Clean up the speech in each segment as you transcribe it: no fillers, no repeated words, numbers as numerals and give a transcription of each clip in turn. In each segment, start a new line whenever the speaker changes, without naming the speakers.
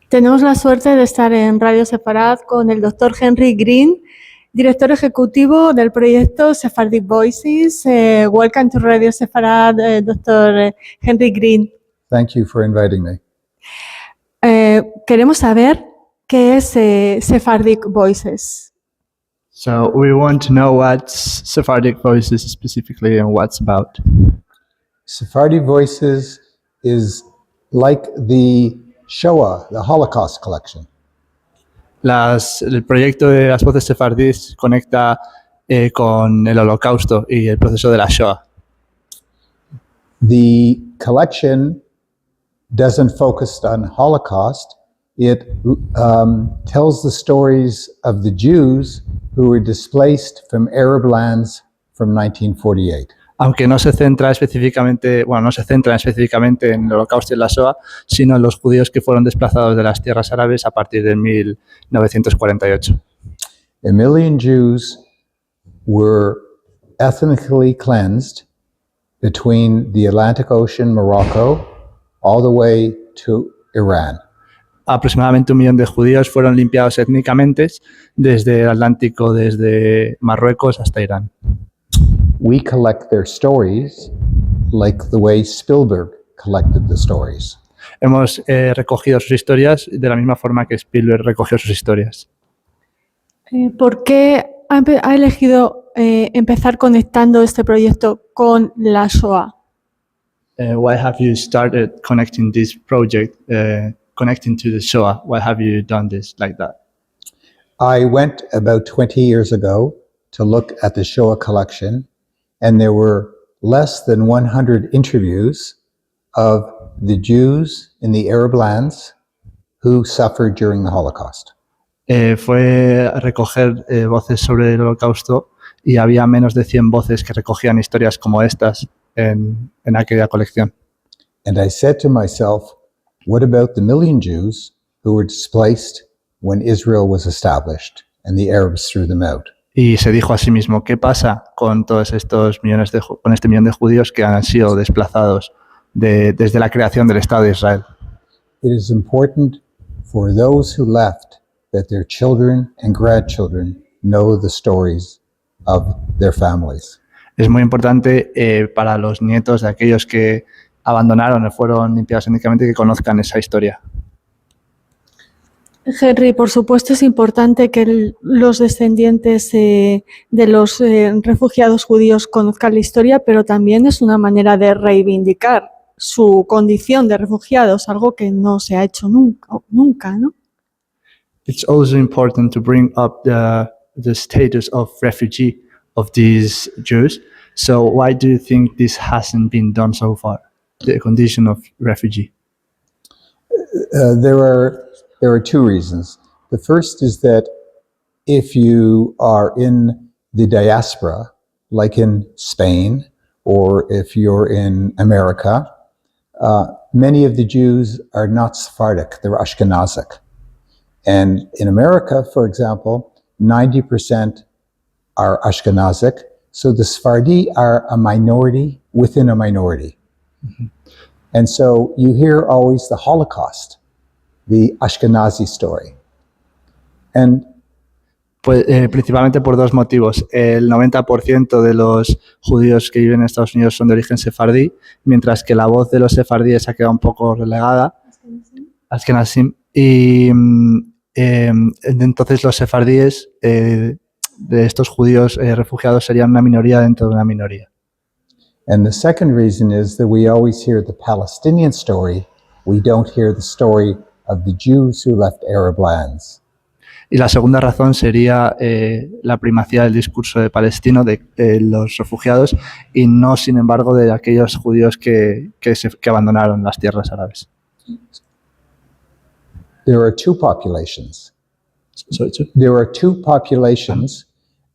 Tenemos la suerte de estar en Radio Sefarad con el Dr. Henry Green, director ejecutivo del proyecto Sephardic Voices. Welcome to Radio Sefarad, Dr. Henry Green.
Thank you for inviting me.
Queremos saber qué es Sephardic Voices.
So we want to know what's Sephardic Voices specifically and what's about.
Sephardi Voices is like the Shoah, the Holocaust collection.
El proyecto de las voces sefardíes conecta con el Holocausto y el proceso de la Shoah.
The collection doesn't focus on Holocaust. It tells the stories of the Jews who were displaced from Arab lands from 1948.
Aunque no se centra específicamente en el Holocausto y la Shoah, sino en los judíos que fueron desplazados de las tierras árabes a partir de 1948.
A million Jews were ethnically cleansed between the Atlantic Ocean, Morocco, all the way to Iran.
Aproximadamente 1 millón de judíos fueron limpiados étnicamente desde el Atlántico, desde Marruecos hasta Irán.
We collect their stories like the way Spielberg collected the stories.
Hemos recogido sus historias de la misma forma que Spielberg recogió sus historias.
¿Por qué ha elegido empezar conectando este proyecto con la Shoah?
Why have you started connecting this project, connecting to the Shoah? Why have you done this like that?
I went about 20 years ago to look at the Shoah collection, and there were less than 100 interviews of the Jews in the Arab lands who suffered during the Holocaust.
Fue a recoger voces sobre el Holocausto y había menos de 100 voces que recogían historias como estas en aquella colección.
And I said to myself, what about the million Jews who were displaced when Israel was established and the Arabs threw them out?
Y se dijo a sí mismo, ¿qué pasa con todos estos con este millón de judíos que han sido desplazados desde la creación del Estado de Israel?
It is important for those who left that their children and grandchildren know the stories of their families.
Es muy importante para los nietos de aquellos que abandonaron o fueron limpiados étnicamente que conozcan esa historia.
Henry, por supuesto es importante que los descendientes de los refugiados judíos conozcan la historia, pero también es una manera de reivindicar su condición de refugiados, algo que no se ha hecho nunca, ¿no?
It's also important to bring up the status of refugee of these Jews. So why do you think this hasn't been done so far? The condition of refugee.
There are two reasons. The first is that if you are in the diaspora, like in Spain, or if you're in America, many of the Jews are not Sephardic, they're Ashkenazic. And in America, for example, 90% are Ashkenazic, so the Sephardi are a minority within a minority. Mm-hmm. And so you hear always the Holocaust, the Ashkenazi story. And
pues, principalmente por dos motivos. El 90% de los judíos que viven en Estados Unidos son de origen sefardí, mientras que la voz de los sefardíes ha quedado un poco relegada. Ashkenazim. Y entonces los sefardíes de estos judíos refugiados serían una minoría dentro de una minoría.
And the second reason is that we always hear the Palestinian story. We don't hear the story of the Jews who left Arab lands.
Y la segunda razón sería la primacía del discurso de palestino de los refugiados y no, sin embargo, de aquellos judíos que abandonaron las tierras árabes.
There are two populations.
Sorry, two?
There are two populations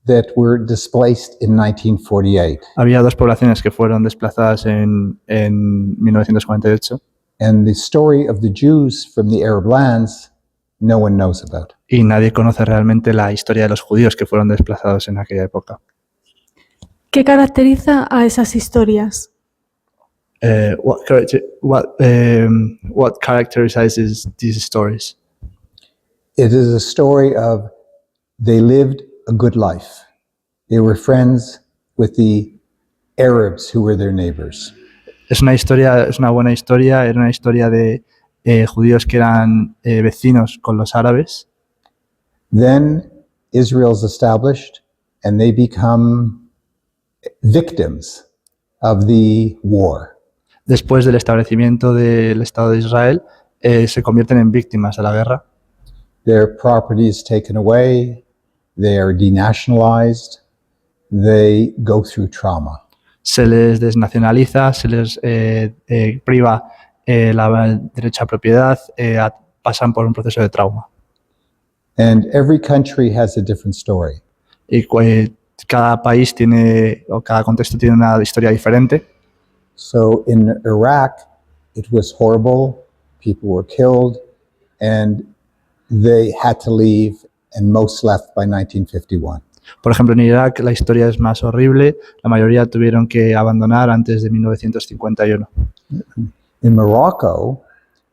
that were displaced in 1948.
Había dos poblaciones que fueron desplazadas en 1948.
And the story of the Jews from the Arab lands, no one knows about.
Y nadie conoce realmente la historia de los judíos que fueron desplazados en aquella época.
¿Qué caracteriza a esas historias?
What characterizes these stories?
It is a story of they lived a good life. They were friends with the Arabs who were their neighbors.
Es una historia, es una buena historia, era una historia de judíos que eran vecinos con los árabes.
Then Israel's established and they become victims of the war.
Después del establecimiento del Estado de Israel, se convierten en víctimas de la guerra.
Their property is taken away, they are denationalized, they go through trauma.
Se les desnacionaliza, se les priva la derecha a propiedad, pasan por un proceso de trauma.
And every country has a different story.
Y cada país tiene, o cada contexto tiene una historia diferente.
So in Iraq, it was horrible, people were killed, and they had to leave, and most left by 1951.
Por ejemplo, en Irak la historia es más horrible, la mayoría tuvieron que abandonar antes de 1951.
In Morocco,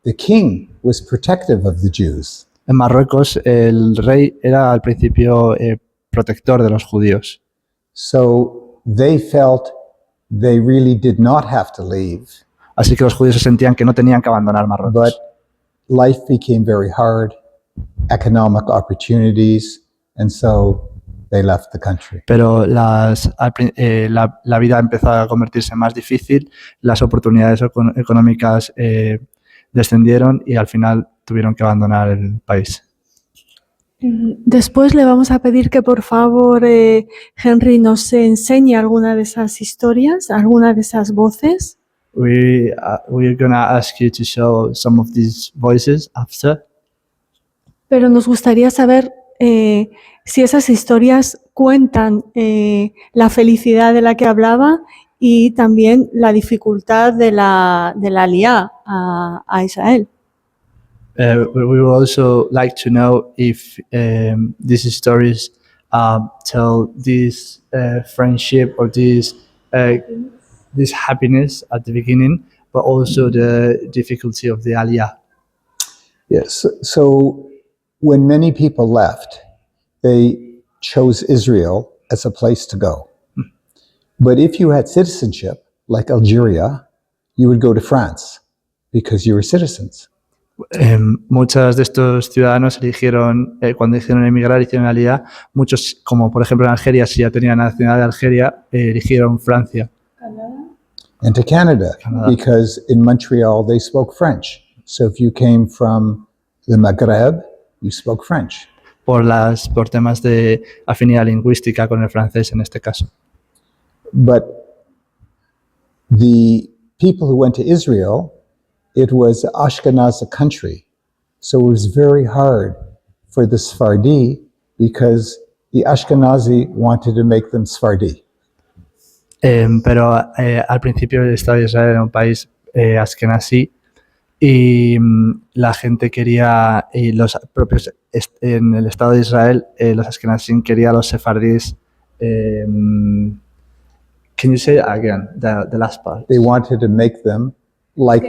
the king was protective of the Jews.
En Marruecos el rey era al principio protector de los judíos.
So they felt they really did not have to leave,
Así que los judíos se sentían que no tenían que abandonar Marruecos.
but life became very hard, economic opportunities, and so they left the country.
Pero la vida empezó a convertirse más difícil, las oportunidades económicas descendieron y al final tuvieron que abandonar el país.
Después le vamos a pedir que por favor Henry nos enseñe alguna de esas historias, alguna de esas voces.
We're gonna ask you to show some of these voices after.
Pero nos gustaría saber si esas historias cuentan la felicidad de la que hablaba y también la dificultad de la aliyá a Israel.
We would also like to know if these stories tell this friendship or this happiness at the beginning, but also the difficulty of the aliyah.
Yes. So when many people left, they chose Israel as a place to go. But if you had citizenship, like Algeria, you would go to France because you were citizens.
Muchos de estos ciudadanos eligieron, cuando hicieron emigrar, hicieron aliyah. Muchos, como por ejemplo en Algeria, si ya tenían la nacionalidad de Algeria, eligieron Francia.
And to Canada, because in Montreal they spoke French. So if you came from the Maghreb, you spoke French.
Por temas de afinidad lingüística con el francés en este caso.
But the people who went to Israel, it was Ashkenaz country. So it was very hard for the Sephardi because the Ashkenazi wanted to make them Sephardi.
Pero al principio el Estado de Israel era un país askenazí y la gente quería, y los propios en el Estado de Israel, los askenazín querían a los sefardíes. Can you say it again, the last part?
They wanted to make them like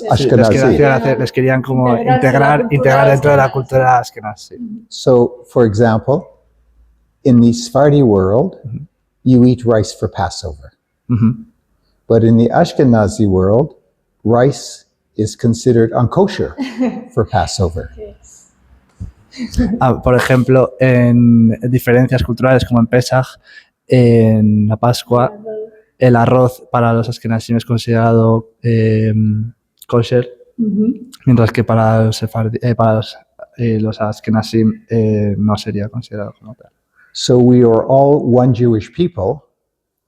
Ashkenazi.
Les querían como integrar dentro de la cultura askenazí.
So, for example, in the Sephardi world, you eat rice for Passover. But in the Ashkenazi world, rice is considered unkosher for Passover.
Por ejemplo, en diferencias culturales como en Pesach, en la Pascua, el arroz para los askenazim es considerado kosher, mientras que para los askenazim no sería considerado como tal.
So we are all one Jewish people,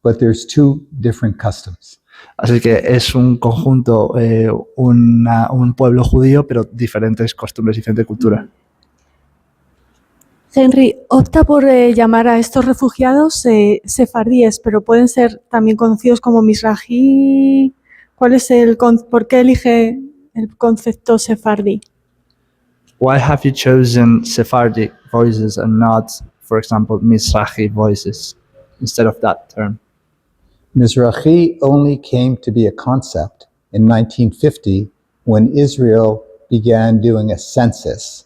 but there's two different customs.
Así que es un conjunto, un pueblo judío, pero diferentes costumbres, diferente cultura.
Henry opta por llamar a estos refugiados sefardíes, pero pueden ser también conocidos como misrají. ¿Por qué elige el concepto sefardí?
Why have you chosen Sephardic voices and not, for example, Mizrahi voices instead of that term?
Mizrahi only came to be a concept in 1950 when Israel began doing a census.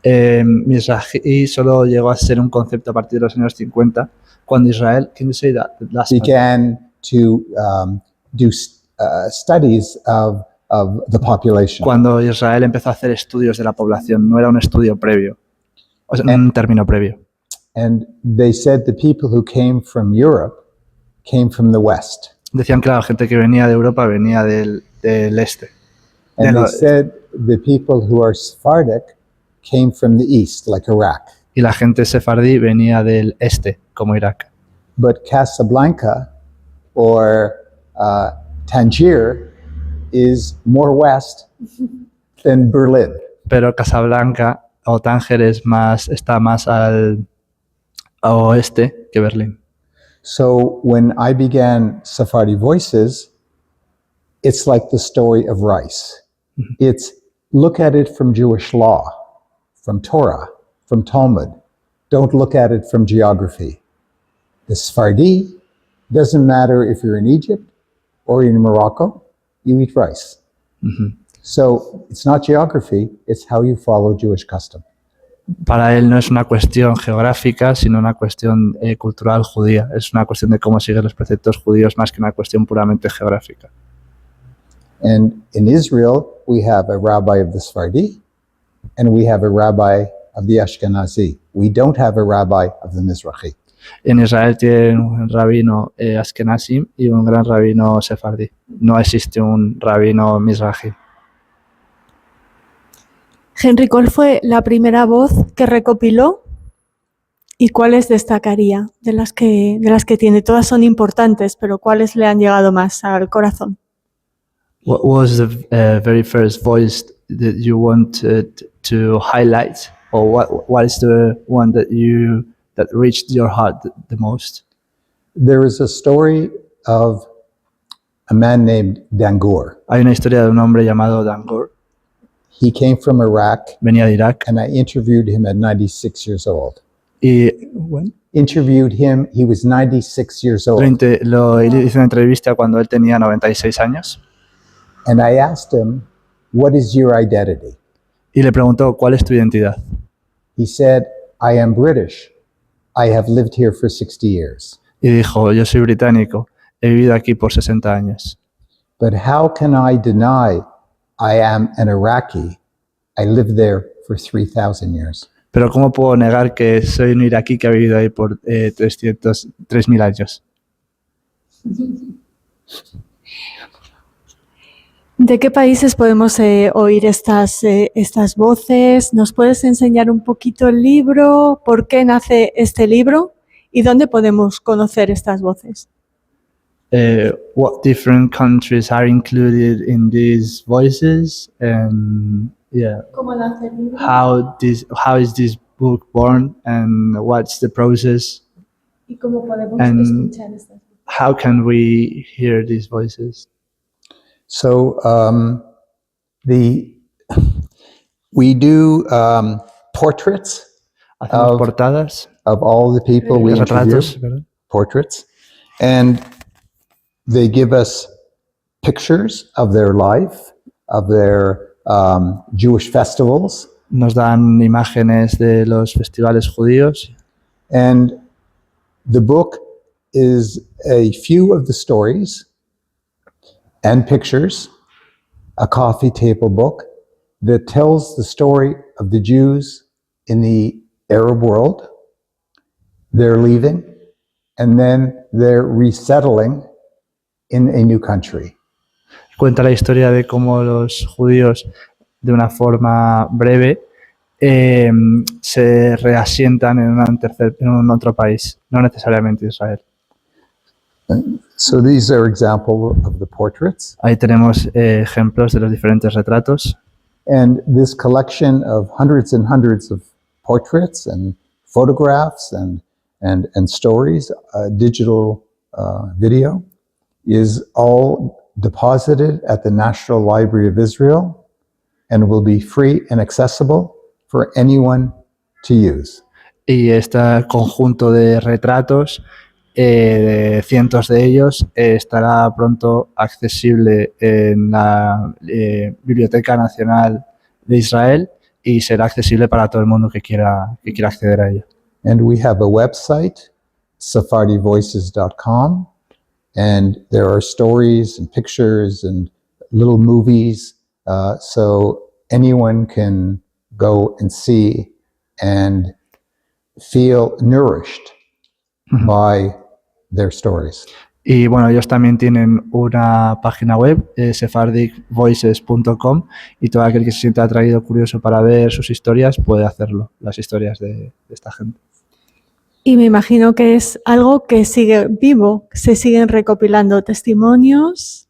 Mizrahi solo llegó a ser un concepto a partir de los años 50, cuando Israel, can you say that? The last part?
began to do studies of the population.
Cuando Israel empezó a hacer estudios de la población, no era un estudio previo, o sea, un término previo.
And they said the people who came from Europe came from the West.
Decían que la gente que venía de Europa venía del este.
And
De
they
lo-
said the people who are Sephardic came from the East, like Iraq.
Y la gente sefardí venía del este, como Irak.
But Casablanca or Tangier is more west than Berlin.
Pero Casablanca o Tánger está más al oeste que Berlín.
So when I began Sephardi Voices, it's like the story of rice. It's look at it from Jewish law, from Torah, from Talmud. Don't look at it from geography. The Sephardi doesn't matter if you're in Egypt or in Morocco, you eat rice. So it's not geography, it's how you follow Jewish custom.
Para él no es una cuestión geográfica, sino una cuestión cultural judía. Es una cuestión de cómo siguen los preceptos judíos más que una cuestión puramente geográfica.
And in Israel, we have a rabbi of the Sephardi and we have a rabbi of the Ashkenazi. We don't have a rabbi of the Mizrahi.
En Israel tienen un rabino Ashkenazim y un gran rabino sefardí. No existe un rabino mizrahi.
Henry, ¿cuál fue la primera voz que recopiló y cuáles destacaría de las que tiene? Todas son importantes, pero ¿cuáles le han llegado más al corazón?
What was the very first voice that you wanted to highlight, or what is the one that reached your heart the most?
There is a story of a man named Dangur.
Hay una historia de un hombre llamado Dangur.
He came from Iraq
Venía de Irak
and I interviewed him at 96 years old.
y
Interviewed him, he was 96 years old.
hice una entrevista cuando él tenía 96 años
And I asked him, what is your identity?
y le preguntó, ¿cuál es tu identidad?
He said, I am British. I have lived here for 60 years.
Y dijo, yo soy británico, he vivido aquí por 60 años.
But how can I deny I am an Iraqi? I lived there for 3,000 years.
Pero ¿cómo puedo negar que soy un iraquí que ha vivido ahí por 3.000 años?
¿De qué países podemos oír estas voces? ¿Nos puedes enseñar un poquito el libro? ¿Por qué nace este libro? ¿Y dónde podemos conocer estas voces?
What different countries are included in these voices, and
¿Cómo nace el libro?
how is this book born, and what's the process?
¿Y cómo podemos
And-
escuchar estas voces?
How can we hear these voices?
So we do portraits
Hacemos
Of-
portadas,
of all the people we interview,
retratos, ¿verdad?
portraits, and they give us pictures of their life, of their Jewish festivals,
Nos dan imágenes de los festivales judíos
and the book is a few of the stories and pictures, a coffee table book that tells the story of the Jews in the Arab world, their leaving, and then their resettling in a new country.
cuenta la historia de cómo los judíos, de una forma breve, se reasientan en un otro país, no necesariamente Israel.
So these are examples of the portraits.
Ahí tenemos ejemplos de los diferentes retratos.
And this collection of hundreds and hundreds of portraits and photographs and stories, digital video, is all deposited at the National Library of Israel and will be free and accessible for anyone to use.
Y este conjunto de retratos, de cientos de ellos, estará pronto accesible en la Biblioteca Nacional de Israel y será accesible para todo el mundo que quiera acceder a ella.
And we have a website, sephardivoices.com, and there are stories and pictures and little movies, so anyone can go and see and feel nourished by their stories.
Y bueno, ellos también tienen una página web, sephardicvoices.com, y todo aquel que se sienta atraído, curioso para ver sus historias, puede hacerlo, las historias de esta gente.
Y me imagino que es algo que sigue vivo, se siguen recopilando testimonios.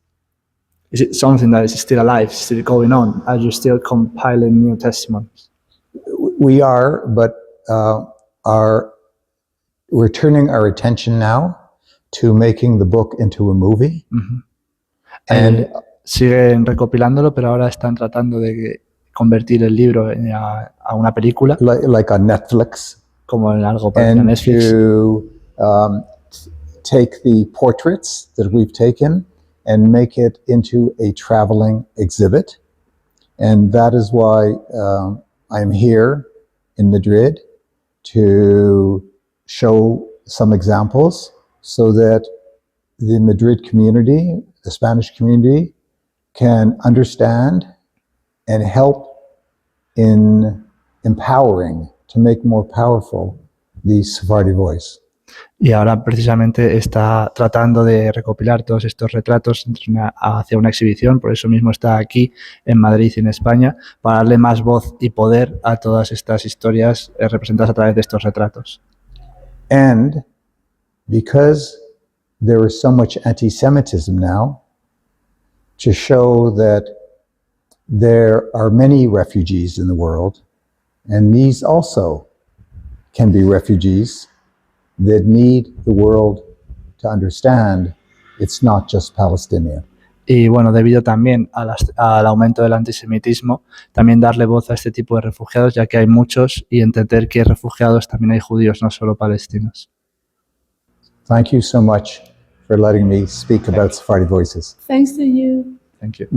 Is it something that is still alive, still going on? Are you still compiling new testimonies?
We are, but we're turning our attention now to making the book into a movie. And
Siguen recopilándolo, pero ahora están tratando de convertir el libro a una película,
like on Netflix,
como en algo para
and
Netflix.
to take the portraits that we've taken and make it into a traveling exhibit. And that is why I'm here in Madrid to show some examples so that the Madrid community, the Spanish community, can understand and help in empowering to make more powerful the Sephardi voice.
Y ahora precisamente está tratando de recopilar todos estos retratos hacia una exhibición, por eso mismo está aquí en Madrid y en España, para darle más voz y poder a todas estas historias representadas a través de estos retratos.
And because there is so much anti-Semitism now, to show that there are many refugees in the world, and these also can be refugees that need the world to understand it's not just Palestinian.
Y bueno, debido también al aumento del antisemitismo, también darle voz a este tipo de refugiados, ya que hay muchos, y entender que refugiados también hay judíos, no solo palestinos.
Thank you so much for letting me speak about Sephardi Voices.
Thanks to you.
Thank you.